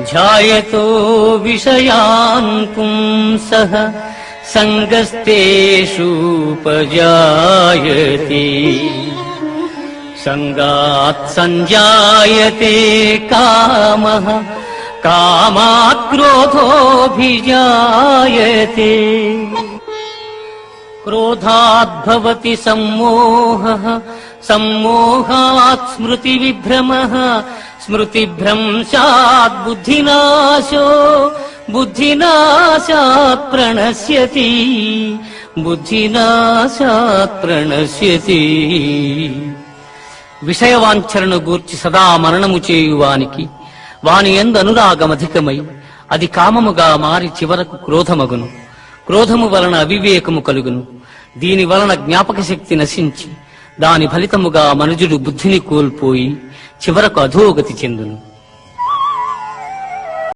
ధ్యాయతో విషయాన్ పుంసః సంగస్తేషూపజాయతే సంగాత్ సంజాయతే కామః కామాత్ క్రోధోభిజాయతే క్రోధాత్ భవతి సమ్మోహః సమ్మోహాత్ స్మృతివిభ్రమః స్మృతిభ్రంశాత్ బుద్ధినాశో బుద్ధినాశాత్ ప్రణశ్యతి బుద్ధినాశాత్ ప్రణశ్యతి. విషయవాంఛనను గూర్చి సదా మరణము చేయువానికి వాని యందు అనురాగమధికమై అది కామముగా మారి చివరకు క్రోధమగును. క్రోధము వలన అవివేకము కలుగును. దీని వలన జ్ఞాపక శక్తి నశించి దాని ఫలితముగా మనుజుడు బుద్ధిని కోల్పోయి చివరకు అధోగతి చెందును.